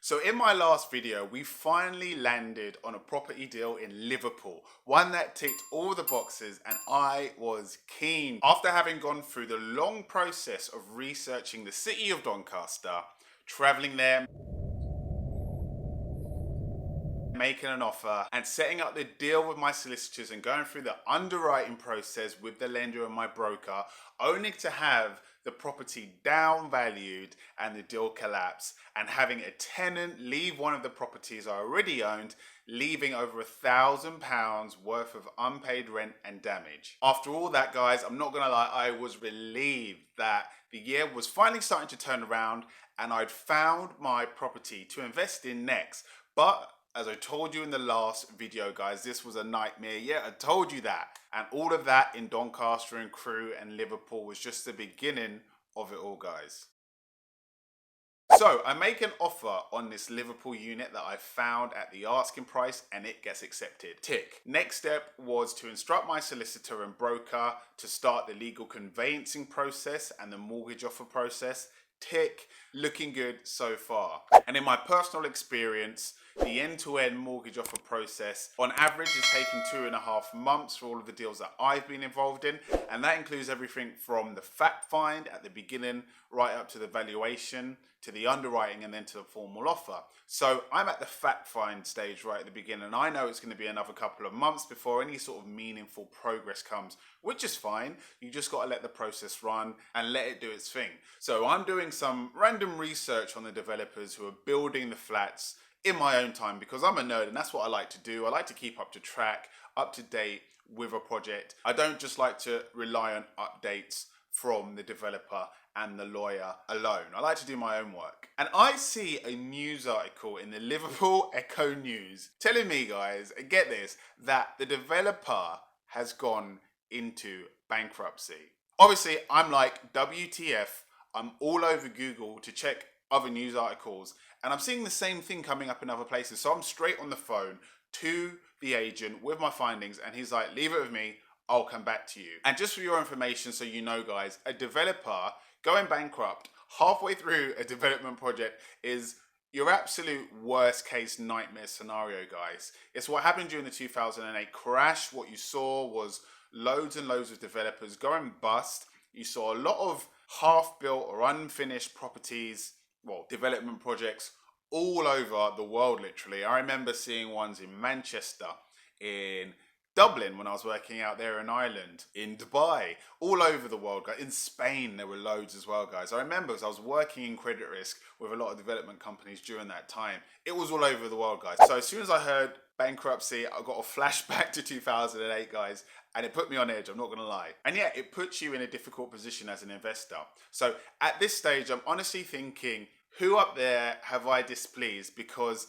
So in my last video, we finally landed on a property deal in Liverpool, one that ticked all the boxes and I was keen. After having gone through the long process of researching the city of Doncaster, traveling there, making an offer and setting up the deal with my solicitors and going through the underwriting process with the lender and my broker, only to have the property downvalued and the deal collapse, and having a tenant leave one of the properties I already owned, leaving over £1,000 worth of unpaid rent and damage. After all that, guys, I'm not gonna lie, I was relieved that the year was finally starting to turn around and I'd found my property to invest in next. But as I told you in the last video, guys, this was a nightmare. Yeah, I told you that. And all of that in Doncaster and Crewe and Liverpool was just the beginning of it all, guys. So I make an offer on this Liverpool unit that I found at the asking price and it gets accepted. Tick. Next step was to instruct my solicitor and broker to start the legal conveyancing process and the mortgage offer process. Tick. Looking good so far. And in my personal experience, the end-to-end mortgage offer process on average is taking 2.5 months for all of the deals that I've been involved in, and that includes everything from the fact find at the beginning right up to the valuation, to the underwriting, and then to the formal offer. So I'm at the fact find stage right at the beginning, and I know it's going to be another couple of months before any sort of meaningful progress comes, which is fine. You just got to let the process run and let it do its thing. So I'm doing some random research on the developers who are building the flats in my own time, because I'm a nerd and that's what I like to do. I like to keep up to track, up to date with a project. I don't just like to rely on updates from the developer and the lawyer alone. I like to do my own work. And I see a news article in the Liverpool Echo News telling me, guys, get this, that the developer has gone into bankruptcy. Obviously, I'm like, WTF, I'm all over Google to check other news articles, and I'm seeing the same thing coming up in other places. So I'm straight on the phone to the agent with my findings, and he's like, leave it with me, I'll come back to you. And just for your information, so you know, guys, a developer going bankrupt halfway through a development project is your absolute worst case nightmare scenario, guys. It's what happened during the 2008 crash. What you saw was loads and loads of developers going bust. You saw a lot of half-built or unfinished properties, well, development projects all over the world, literally. I remember seeing ones in Manchester, in Dublin when I was working out there in Ireland, in Dubai, all over the world. In Spain, there were loads as well, guys. I remember because I was working in credit risk with a lot of development companies during that time. It was all over the world, guys. So as soon as I heard bankruptcy, I got a flashback to 2008, guys, and it put me on edge, I'm not gonna lie. And yeah, it puts you in a difficult position as an investor. So at this stage, I'm honestly thinking, who up there have I displeased? Because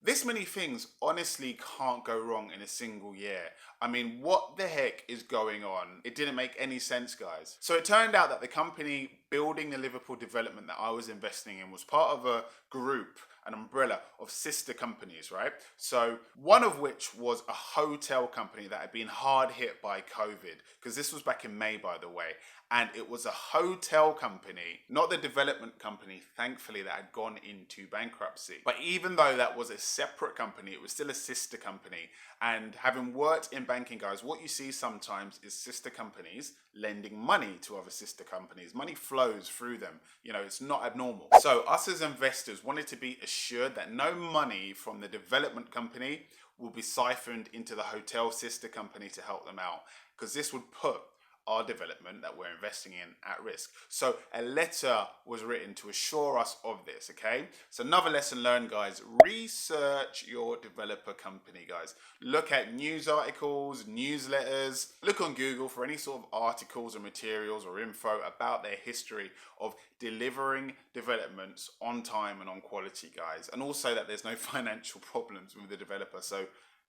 this many things honestly can't go wrong in a single year. I mean, what the heck is going on? It didn't make any sense, guys. So it turned out that the company building the Liverpool development that I was investing in was part of a group, an umbrella of sister companies, right? So one of which was a hotel company that had been hard hit by COVID, because this was back in May, by the way. And it was a hotel company, not the development company, thankfully, that had gone into bankruptcy. But even though that was a separate company, it was still a sister company. And having worked in banking, guys, what you see sometimes is sister companies lending money to other sister companies. Money flows through them. You know, it's not abnormal. So us as investors wanted to be assured that no money from the development company will be siphoned into the hotel sister company to help them out, because this would put our development that we're investing in at risk. So a letter was written to assure us of this, okay? So another lesson learned, guys, research your developer company, guys. Look at news articles, newsletters, look on Google for any sort of articles or materials or info about their history of delivering developments on time and on quality, guys. And also that there's no financial problems with the developer. So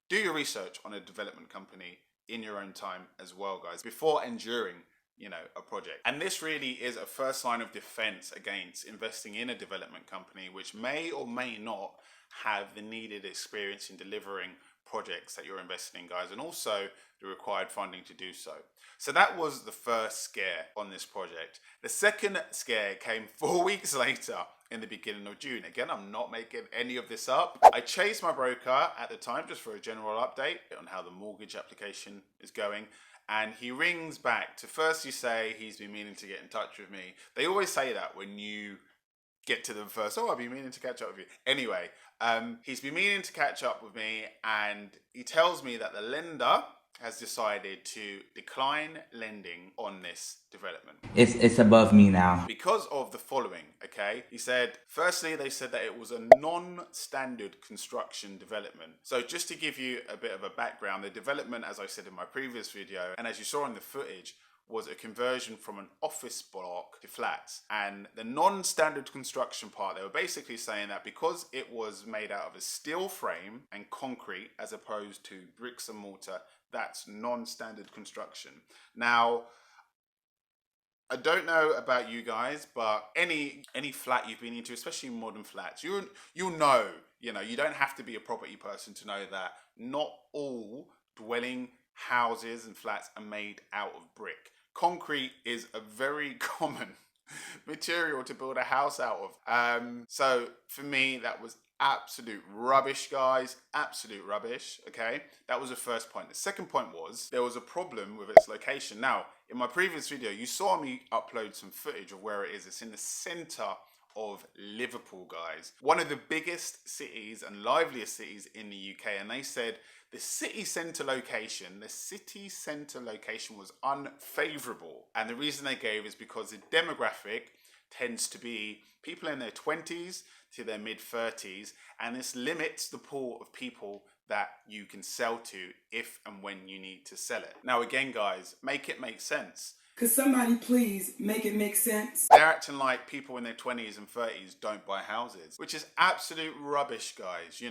do your research on a development company in your own time as well, guys, before and during, you know, a project. And this really is a first line of defense against investing in a development company which may or may not have the needed experience in delivering projects that you're investing in, guys, and also the required funding to do so. So that was the first scare on this project. The second scare came 4 weeks later in the beginning of June. Again, I'm not making any of this up. I chased my broker at the time just for a general update on how the mortgage application is going. And he rings back to firstly say he's been meaning to get in touch with me. They always say that when you get to them first. Oh, I've been meaning to catch up with you. Anyway, he's been meaning to catch up with me, and he tells me that the lender has decided to decline lending on this development. It's above me now. Because of the following, okay? He said, firstly, they said that it was a non-standard construction development. So just to give you a bit of a background, the development, as I said in my previous video, and as you saw in the footage, was a conversion from an office block to flats. And the non-standard construction part, they were basically saying that because it was made out of a steel frame and concrete as opposed to bricks and mortar, that's non-standard construction. Now, I don't know about you guys, but any flat you've been into, especially modern flats, you'll know, you don't have to be a property person to know that not all dwelling houses and flats are made out of brick. Concrete is a very common material to build a house out of. So for me, that was absolute rubbish, guys. Absolute rubbish, okay? That was the first point. The second point was there was a problem with its location. Now, in my previous video, you saw me upload some footage of where it is. It's in the center of Liverpool, guys. One of the biggest cities and liveliest cities in the UK. And they said the city centre location was unfavourable. And the reason they gave is because the demographic tends to be people in their 20s to their mid-30s, and this limits the pool of people that you can sell to if and when you need to sell it. Now again, guys, make it make sense. Could somebody please make it make sense? They're acting like people in their 20s and 30s don't buy houses, which is absolute rubbish, guys.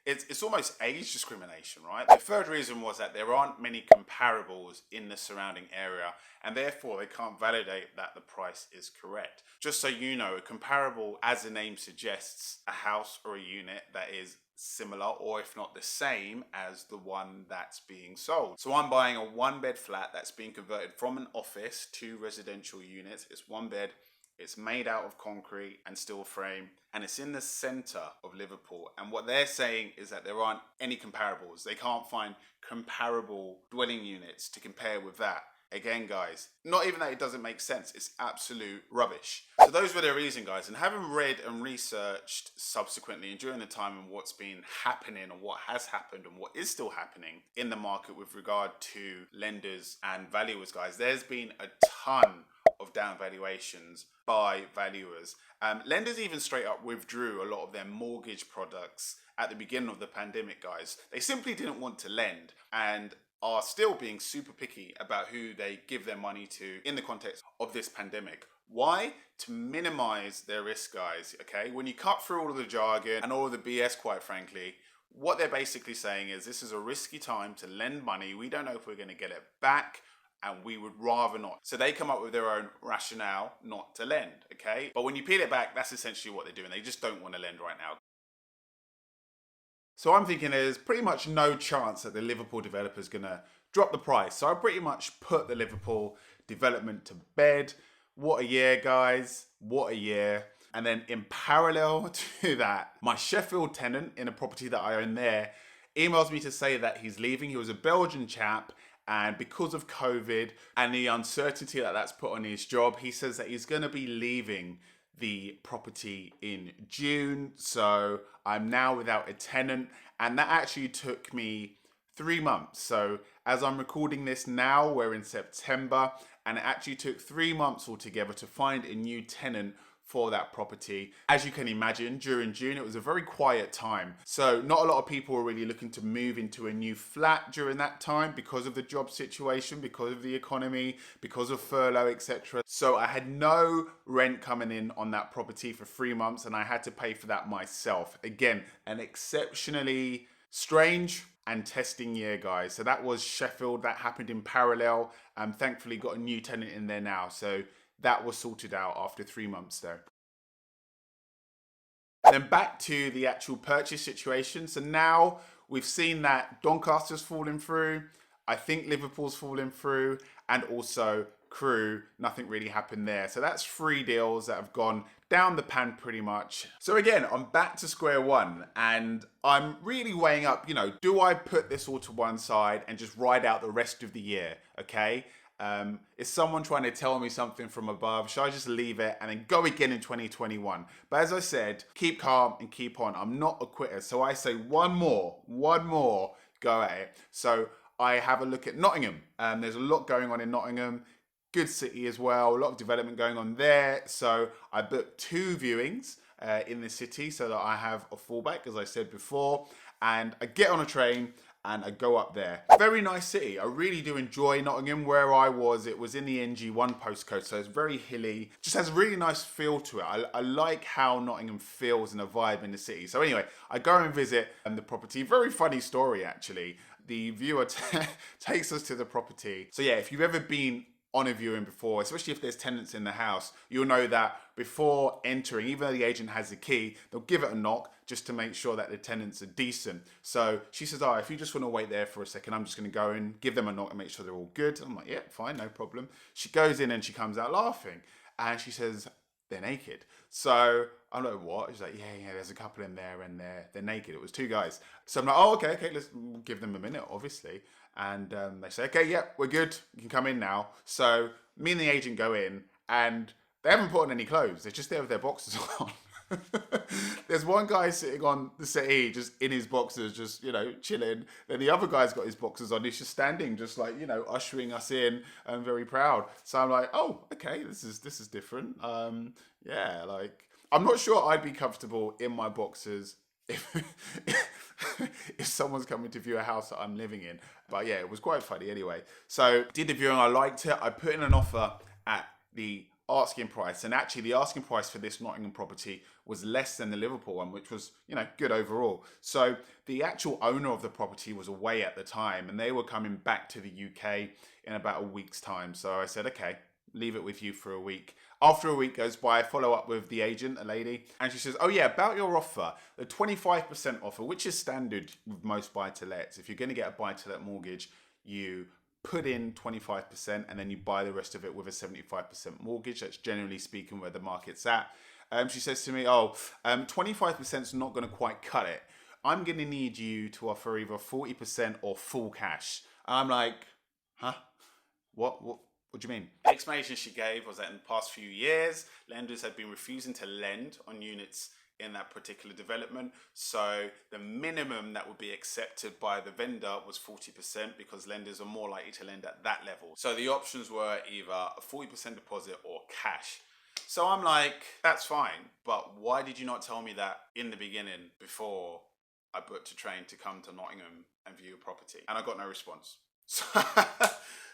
It's almost age discrimination, right? The third reason was that there aren't many comparables in the surrounding area, and therefore they can't validate that the price is correct. Just so you know, a comparable, as the name suggests, a house or a unit that is similar or if not the same as the one that's being sold. So I'm buying a 1-bed flat that's being converted from an office to residential units. It's 1 bed, it's made out of concrete and steel frame, and it's in the center of Liverpool. And what they're saying is that there aren't any comparables. They can't find comparable dwelling units to compare with that. Again, guys, not even that it doesn't make sense, it's absolute rubbish. So those were the reason, guys, and having read and researched subsequently and during the time and what's been happening and what has happened and what is still happening in the market with regard to lenders and valuers, guys, there's been a ton of down valuations by valuers. Lenders even straight up withdrew a lot of their mortgage products at the beginning of the pandemic, guys. They simply didn't want to lend and are still being super picky about who they give their money to in the context of this pandemic. Why? To minimize their risk, guys, okay? When you cut through all of the jargon and all of the BS, quite frankly, what they're basically saying is this is a risky time to lend money. We don't know if we're going to get it back, and we would rather not. So they come up with their own rationale not to lend, okay? But when you peel it back, that's essentially what they're doing. They just don't want to lend right now. So I'm thinking there's pretty much no chance that the Liverpool developer is going to drop the price. So I pretty much put the Liverpool development to bed. What a year, guys. What a year. And then in parallel to that, my Sheffield tenant in a property that I own there emails me to say that he's leaving. He was a Belgian chap, and because of COVID and the uncertainty that that's put on his job, he says that he's going to be leaving the property in June. So I'm now without a tenant, and that actually took me 3 months. So as I'm recording this now, we're in September, and it actually took 3 months altogether to find a new tenant for that property. As you can imagine, during June, it was a very quiet time. So not a lot of people were really looking to move into a new flat during that time because of the job situation, because of the economy, because of furlough, etc. So I had no rent coming in on that property for 3 months, and I had to pay for that myself. Again, an exceptionally strange and testing year, guys. So that was Sheffield. That happened in parallel. Thankfully got a new tenant in there now. So that was sorted out after 3 months though. Then back to the actual purchase situation. So now we've seen that Doncaster's falling through. I think Liverpool's falling through, and also Crew, nothing really happened there. So that's 3 deals that have gone down the pan pretty much. So again, I'm back to square one, and I'm really weighing up, do I put this all to one side and just ride out the rest of the year, okay? Is someone trying to tell me something from above? Should I just leave it and then go again in 2021? But as I said, keep calm and keep on. I'm not a quitter. So I say one more, go at it. So I have a look at Nottingham. There's a lot going on in Nottingham. Good city as well. A lot of development going on there. So I booked 2 viewings in the city so that I have a fallback, as I said before. And I get on a train and I go up there. Very nice city. I really do enjoy Nottingham. Where I was, it was in the NG1 postcode, so it's very hilly. Just has a really nice feel to it. I like how Nottingham feels and a vibe in the city. So anyway, I go and visit the property. Very funny story, actually. The viewer takes us to the property. So yeah, if you've ever been on a viewing before, especially if there's tenants in the house, you'll know that before entering, even though the agent has the key, they'll give it a knock just to make sure that the tenants are decent. So she says, if you just want to wait there for a second, I'm just going to go and give them a knock and make sure they're all good. I'm like, yeah, fine, no problem. She goes in and she comes out laughing, and she says, they're naked. So I'm like, what? She's like, yeah, there's a couple in there and they're naked. It was 2 guys. So I'm like, okay, let's give them a minute, obviously. And they say, okay, yeah, we're good. You can come in now. So me and the agent go in, and they haven't put on any clothes. They're just there with their boxers on. There's one guy sitting on the settee, just in his boxers, just, chilling. Then the other guy's got his boxers on. He's just standing, just like, ushering us in and very proud. So I'm like, oh, okay, this is different. Yeah, like, I'm not sure I'd be comfortable in my boxers if someone's coming to view a house that I'm living in. But yeah, it was quite funny anyway. So did the viewing, I liked it. I put in an offer at the asking price, and actually the asking price for this Nottingham property was less than the Liverpool one, which was, good overall. So the actual owner of the property was away at the time, and they were coming back to the UK in about a week's time. So I said, okay, leave it with you for a week. After a week goes by, I follow up with the agent, a lady, and she says, oh yeah, about your offer, the 25% offer, which is standard with most buy-to-lets. If you're going to get a buy-to-let mortgage, you put in 25% and then you buy the rest of it with a 75% mortgage. That's generally speaking where the market's at. She says to me, 25% is not going to quite cut it. I'm going to need you to offer either 40% or full cash. I'm like, huh? What do you mean? The explanation she gave was that in the past few years, lenders had been refusing to lend on units in that particular development. So the minimum that would be accepted by the vendor was 40% because lenders are more likely to lend at that level. So the options were either a 40% deposit or cash. So I'm like, that's fine, but why did you not tell me that in the beginning before I booked a train to come to Nottingham and view a property? And I got no response.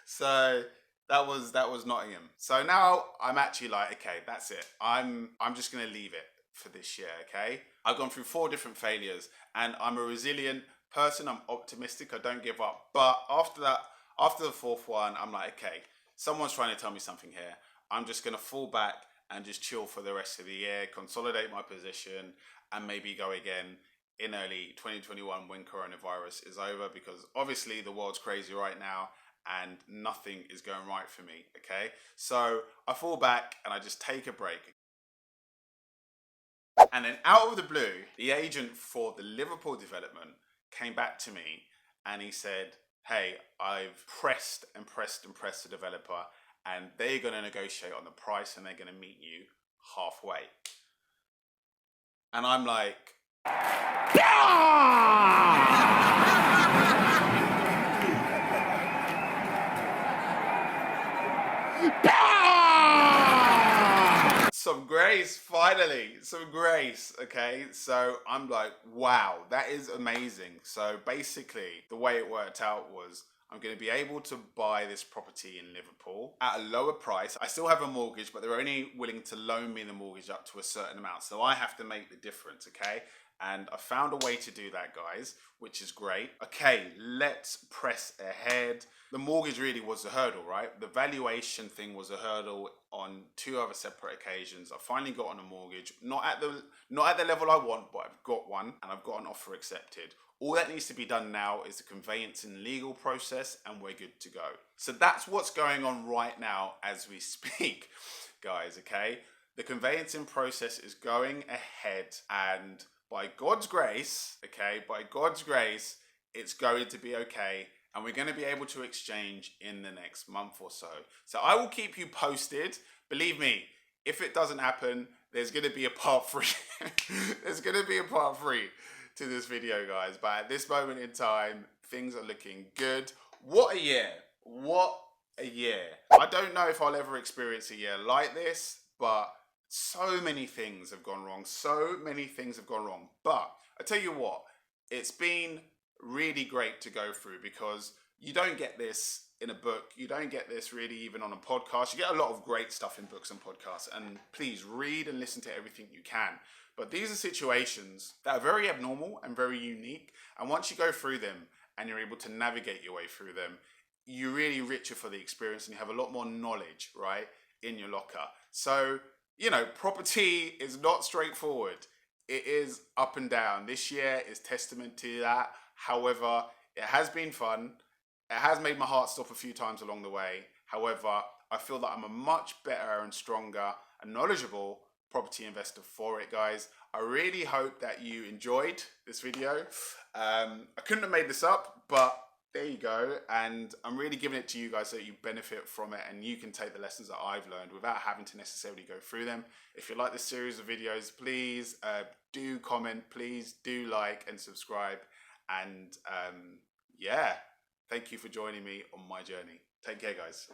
So that was Nottingham. So now I'm actually like, okay, that's it. I'm just gonna leave it for this year, okay? I've gone through 4 different failures, and I'm a resilient person. I'm optimistic. I don't give up. But after the 4th one, I'm like, okay, someone's trying to tell me something here. I'm just gonna fall back and just chill for the rest of the year, consolidate my position, and maybe go again in early 2021 when coronavirus is over, because obviously the world's crazy right now and nothing is going right for me, okay? So I fall back and I just take a break. And then out of the blue, the agent for the Liverpool development came back to me and he said, hey, I've pressed the developer, and they're going to negotiate on the price and they're going to meet you halfway. And I'm like, some grace, finally, some grace, okay? So I'm like, wow, that is amazing. So basically, the way it worked out was I'm going to be able to buy this property in Liverpool at a lower price. I still have a mortgage, but they're only willing to loan me the mortgage up to a certain amount. So I have to make the difference, okay? And I found a way to do that, guys, which is great. Okay, let's press ahead. The mortgage really was the hurdle, right? The valuation thing was a hurdle on 2 other separate occasions. I finally got on a mortgage, not at the level I want, but I've got one and I've got an offer accepted. All that needs to be done now is the conveyancing legal process and we're good to go. So that's what's going on right now as we speak, guys, okay? The conveyancing process is going ahead and by God's grace, okay, by God's grace, it's going to be okay. And we're going to be able to exchange in the next month or so. So I will keep you posted. Believe me, if it doesn't happen, there's going to be a part 3. There's going to be a part 3 to this video, guys. But at this moment in time, things are looking good. What a year. What a year. I don't know if I'll ever experience a year like this, but so many things have gone wrong. So many things have gone wrong. But I tell you what, it's been really great to go through because you don't get this in a book. You don't get this really even on a podcast. You get a lot of great stuff in books and podcasts, and please read and listen to everything you can. But these are situations that are very abnormal and very unique. And once you go through them and you're able to navigate your way through them, you're really richer for the experience and you have a lot more knowledge, right, in your locker. So, you know, property is not straightforward. It is up and down. This year is testament to that. However, it has been fun. It has made my heart stop a few times along the way. However, I feel that I'm a much better and stronger and knowledgeable property investor for it, guys. I really hope that you enjoyed this video. I couldn't have made this up, but there you go. And I'm really giving it to you guys so that you benefit from it and you can take the lessons that I've learned without having to necessarily go through them. If you like this series of videos, please do comment, please do like and subscribe. And yeah, thank you for joining me on my journey. Take care, guys.